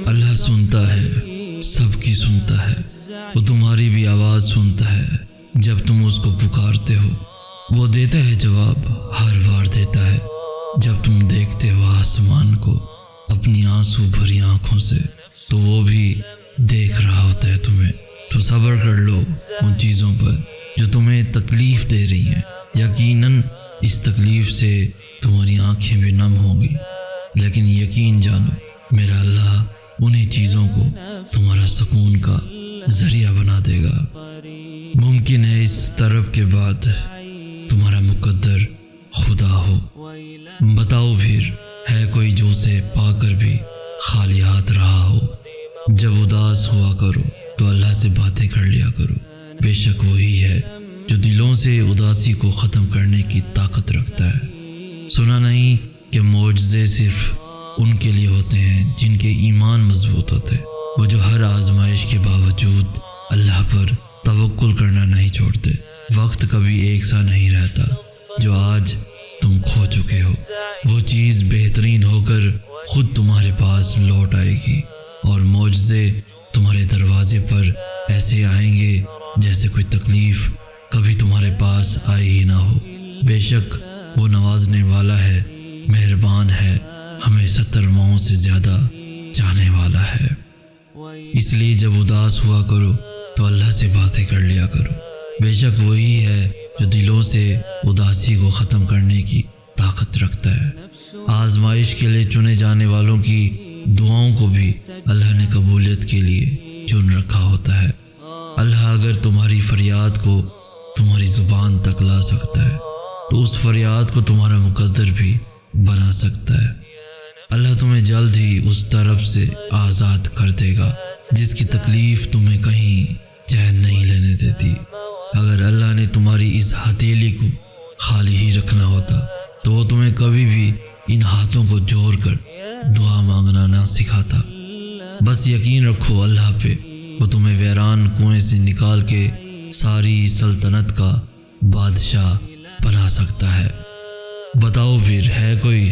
اللہ سنتا ہے، سب کی سنتا ہے، وہ تمہاری بھی آواز سنتا ہے جب تم اس کو پکارتے ہو۔ وہ دیتا ہے جواب، ہر بار دیتا ہے جب تم دیکھتے ہو آسمان کو اپنی آنسو بھری آنکھوں سے، تو وہ بھی دیکھ رہا ہوتا ہے تمہیں۔ تو صبر کر لو ان چیزوں پر جو تمہیں تکلیف دے رہی ہیں۔ یقیناً اس تکلیف سے تمہاری آنکھیں بھی نم ہوں گی، لیکن یقین جانو میرا اللہ انہی چیزوں کو تمہارا سکون کا ذریعہ بنا دے گا۔ ممکن ہے اس طرف کے بعد تمہارا مقدر خدا ہو۔ بتاؤ پھر ہے کوئی جو اسے پا کر بھی خالی ہاتھ رہا ہو؟ جب اداس ہوا کرو تو اللہ سے باتیں کر لیا کرو، بے شک وہی ہے جو دلوں سے اداسی کو ختم کرنے کی طاقت رکھتا ہے۔ سنا نہیں کہ معجزے صرف ان کے لیے ہوتے ہیں جن کے ایمان مضبوط ہوتے، وہ جو ہر آزمائش کے باوجود اللہ پر توکل کرنا نہیں چھوڑتے۔ وقت کبھی ایک سا نہیں رہتا، جو آج تم کھو چکے ہو وہ چیز بہترین ہو کر خود تمہارے پاس لوٹ آئے گی، اور معجزے تمہارے دروازے پر ایسے آئیں گے جیسے کوئی تکلیف کبھی تمہارے پاس آئی ہی نہ ہو۔ بے شک وہ نوازنے والا ہے، مہربان ہے، ہمیں 70 ماہوں سے زیادہ چاہنے والا ہے۔ اس لیے جب اداس ہوا کرو تو اللہ سے باتیں کر لیا کرو، بے شک وہی ہے جو دلوں سے اداسی کو ختم کرنے کی طاقت رکھتا ہے۔ آزمائش کے لیے چنے جانے والوں کی دعاؤں کو بھی اللہ نے قبولیت کے لیے چن رکھا ہوتا ہے۔ اللہ اگر تمہاری فریاد کو تمہاری زبان تک لا سکتا ہے تو اس فریاد کو تمہارا مقدر بھی بنا سکتا ہے۔ اللہ تمہیں جلد ہی اس طرف سے آزاد کر دے گا جس کی تکلیف تمہیں کہیں چین نہیں لینے دیتی۔ اگر اللہ نے تمہاری اس ہتھیلی کو خالی ہی رکھنا ہوتا تو وہ تمہیں کبھی بھی ان ہاتھوں کو جوڑ کر دعا مانگنا نہ سکھاتا۔ بس یقین رکھو اللہ پہ، وہ تمہیں ویران کنویں سے نکال کے ساری سلطنت کا بادشاہ بنا سکتا ہے۔ بتاؤ پھر ہے کوئی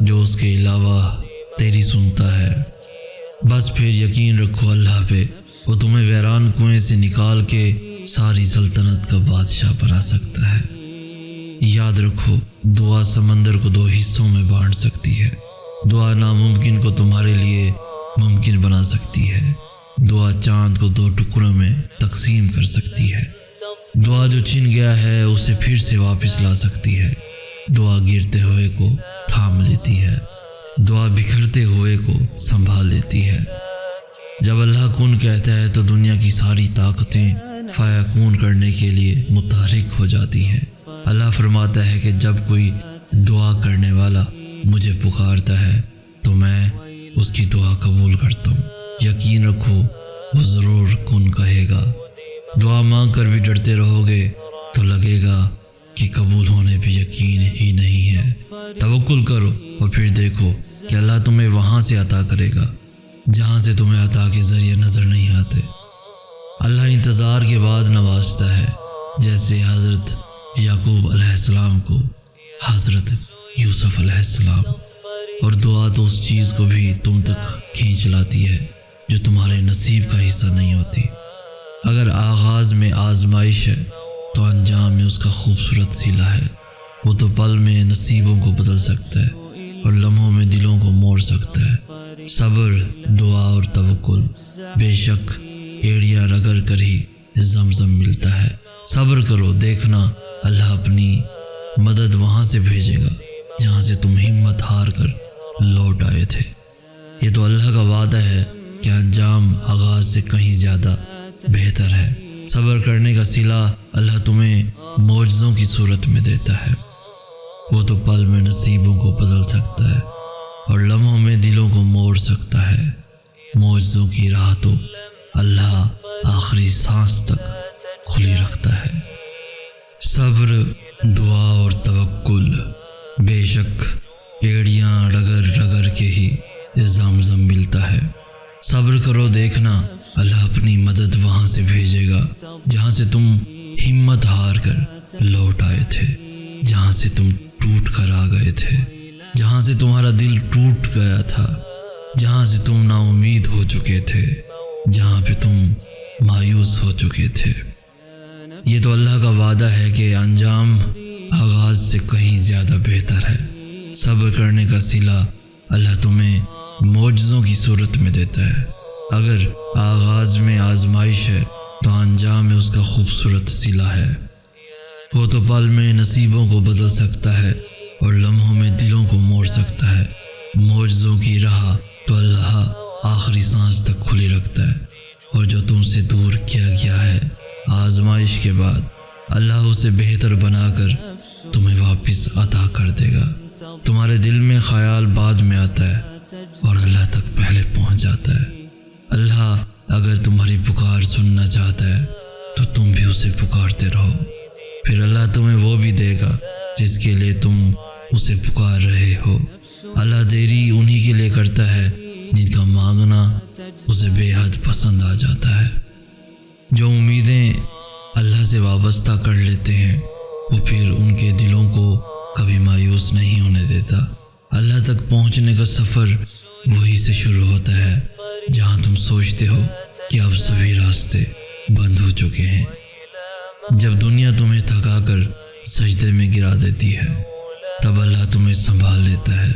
جو اس کے علاوہ تیری سنتا ہے؟ بس پھر یقین رکھو اللہ پہ، وہ تمہیں ویران کنویں سے نکال کے ساری سلطنت کا بادشاہ بنا سکتا ہے۔ یاد رکھو دعا سمندر کو 2 حصوں میں بانٹ سکتی ہے۔ دعا ناممکن کو تمہارے لیے ممکن بنا سکتی ہے۔ دعا چاند کو 2 ٹکڑوں میں تقسیم کر سکتی ہے۔ دعا جو چھن گیا ہے اسے پھر سے واپس لا سکتی ہے۔ دعا گرتے ہوئے کو تھام لیتی ہے، دعا بکھرتے ہوئے کو سنبھال لیتی ہے۔ جب اللہ کن کہتا ہے تو دنیا کی ساری طاقتیں فیکون کرنے کے لیے متحرک ہو جاتی ہیں۔ اللہ فرماتا ہے کہ جب کوئی دعا کرنے والا مجھے پکارتا ہے تو میں اس کی دعا قبول کرتا ہوں۔ یقین رکھو وہ ضرور کن کہے گا۔ دعا مانگ کر بھی ڈرتے رہو گے تو لگے گا کہ قبول ہونے پہ یقین ہی نہیں ہے۔ توکل کرو اور پھر دیکھو کہ اللہ تمہیں وہاں سے عطا کرے گا جہاں سے تمہیں عطا کے ذریعے نظر نہیں آتے۔ اللہ انتظار کے بعد نوازتا ہے، جیسے حضرت یعقوب علیہ السلام کو حضرت یوسف علیہ السلام۔ اور دعا تو اس چیز کو بھی تم تک کھینچ لاتی ہے جو تمہارے نصیب کا حصہ نہیں ہوتی۔ اگر آغاز میں آزمائش ہے تو انجام میں اس کا خوبصورت صلہ ہے۔ وہ تو پل میں نصیبوں کو بدل سکتا ہے اور لمحوں میں دلوں کو موڑ سکتا ہے۔ صبر، دعا اور توکل، بے شک ایڑیاں رگڑ کر ہی زمزم ملتا ہے۔ صبر کرو، دیکھنا اللہ اپنی مدد وہاں سے بھیجے گا جہاں سے تم ہمت ہار کر لوٹ آئے تھے۔ یہ تو اللہ کا وعدہ ہے کہ انجام آغاز سے کہیں زیادہ بہتر ہے۔ صبر کرنے کا صلہ اللہ تمہیں معجزوں کی صورت میں دیتا ہے۔ وہ تو پل میں نصیبوں کو بدل سکتا ہے اور لمحوں میں دلوں کو موڑ سکتا ہے۔ معجزوں کی راہ تو اللہ آخری سانس تک کھلی رکھتا ہے۔ صبر، دعا اور توکل، بے شک ایڑیاں رگڑ رگڑ کے ہی زمزم ملتا ہے۔ صبر کرو، دیکھنا اللہ اپنی مدد وہاں سے بھیجے گا جہاں سے تم ہمت ہار کر لوٹ آئے تھے، جہاں سے تم ٹوٹ کر آ گئے تھے۔ جہاں سے تمہارا دل ٹوٹ گیا تھا، جہاں سے تم نا امید ہو چکے تھے، جہاں پہ تم مایوس ہو چکے تھے۔ یہ تو اللہ کا وعدہ ہے کہ انجام آغاز سے کہیں زیادہ بہتر ہے۔ صبر کرنے کا صلہ اللہ تمہیں معجزوں کی صورت میں دیتا ہے۔ اگر آغاز میں آزمائش ہے تو انجام میں اس کا خوبصورت صلہ ہے۔ وہ تو پل میں نصیبوں کو بدل سکتا ہے اور لمحوں میں دلوں کو موڑ سکتا ہے۔ معجزوں کی راہ تو اللہ آخری سانس تک کھلی رکھتا ہے، اور جو تم سے دور کیا گیا ہے آزمائش کے بعد اللہ اسے بہتر بنا کر تمہیں واپس عطا کر دے گا۔ تمہارے دل میں خیال بعد میں آتا ہے اور اللہ تک پہلے پہنچ جاتا ہے۔ اللہ اگر تمہاری پکار سننا چاہتا ہے تو تم بھی اسے پکارتے رہو، پھر اللہ تمہیں وہ بھی دے گا جس کے لیے تم اسے پکار رہے ہو۔ اللہ دیری انہی کے لیے کرتا ہے جن کا مانگنا اسے بے حد پسند آ جاتا ہے۔ جو امیدیں اللہ سے وابستہ کر لیتے ہیں وہ پھر ان کے دلوں کو کبھی مایوس نہیں ہونے دیتا۔ اللہ تک پہنچنے کا سفر وہی سے شروع ہوتا ہے جہاں تم سوچتے ہو کہ اب سبھی راستے بند ہو چکے ہیں۔ جب دنیا تمہیں تھکا کر سجدے میں گرا دیتی ہے تب اللہ تمہیں سنبھال لیتا ہے۔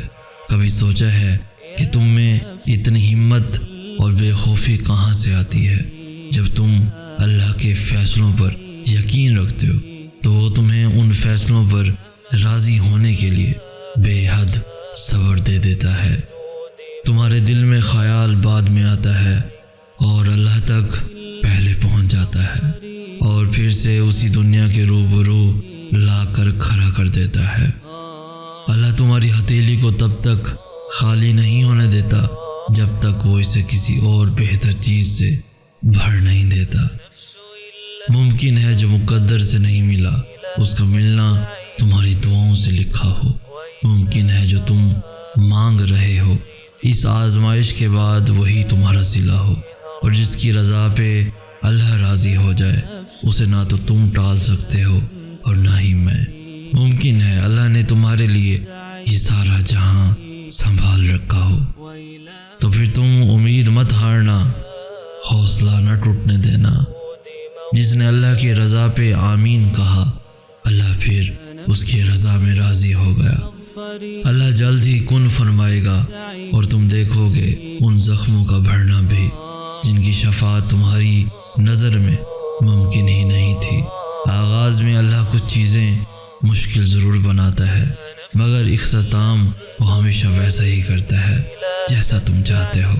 کبھی سوچا ہے کہ تم میں اتنی ہمت اور بے خوفی کہاں سے آتی ہے؟ جب تم اللہ کے فیصلوں پر یقین رکھتے ہو تو وہ تمہیں ان فیصلوں پر راضی ہونے کے لیے بے حد صبر دے دیتا ہے۔ تمہارے دل میں خیال بعد میں آتا ہے اور اللہ تک پہلے پہنچ جاتا ہے، اور پھر سے اسی دنیا کے روبرو لا کر کھڑا کر دیتا ہے۔ اللہ تمہاری ہتھیلی کو تب تک خالی نہیں ہونے دیتا جب تک وہ اسے کسی اور بہتر چیز سے بھر نہیں دیتا۔ ممکن ہے جو مقدر سے نہیں ملا اس کا ملنا تمہاری دعاؤں سے لکھا ہو۔ ممکن ہے جو تم مانگ رہے ہو اس آزمائش کے بعد وہی تمہارا صلہ ہو، اور جس کی رضا پہ اللہ راضی ہو جائے اسے نہ تو تم ٹال سکتے ہو اور نہ ہی میں۔ ممکن ہے اللہ نے تمہارے لیے یہ سارا جہاں سنبھال رکھا ہو، تو پھر تم امید مت ہارنا، حوصلہ نہ ٹوٹنے دینا۔ جس نے اللہ کی رضا پہ آمین کہا اللہ پھر اس کی رضا میں راضی ہو گیا۔ اللہ جلد ہی کن فرمائے گا اور تم دیکھو گے ان زخموں کا بھرنا بھی جن کی شفاعت تمہاری نظر میں ممکن ہی نہیں تھی۔ آغاز میں اللہ کچھ چیزیں مشکل ضرور بناتا ہے، مگر اختتام وہ ہمیشہ ویسا ہی کرتا ہے جیسا تم چاہتے ہو۔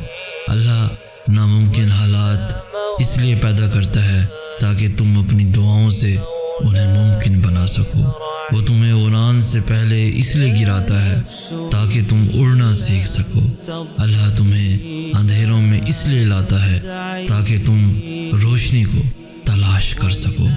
اللہ ناممکن حالات اس لیے پیدا کرتا ہے تاکہ تم اپنی دعاؤں سے انہیں ممکن بنا سکو۔ وہ تمہیں اڑان سے پہلے اس لیے گراتا ہے تاکہ تم اڑنا سیکھ سکو۔ اللہ تمہیں اندھیروں میں اس لیے لاتا ہے تاکہ تم روشنی کو تلاش کر سکو۔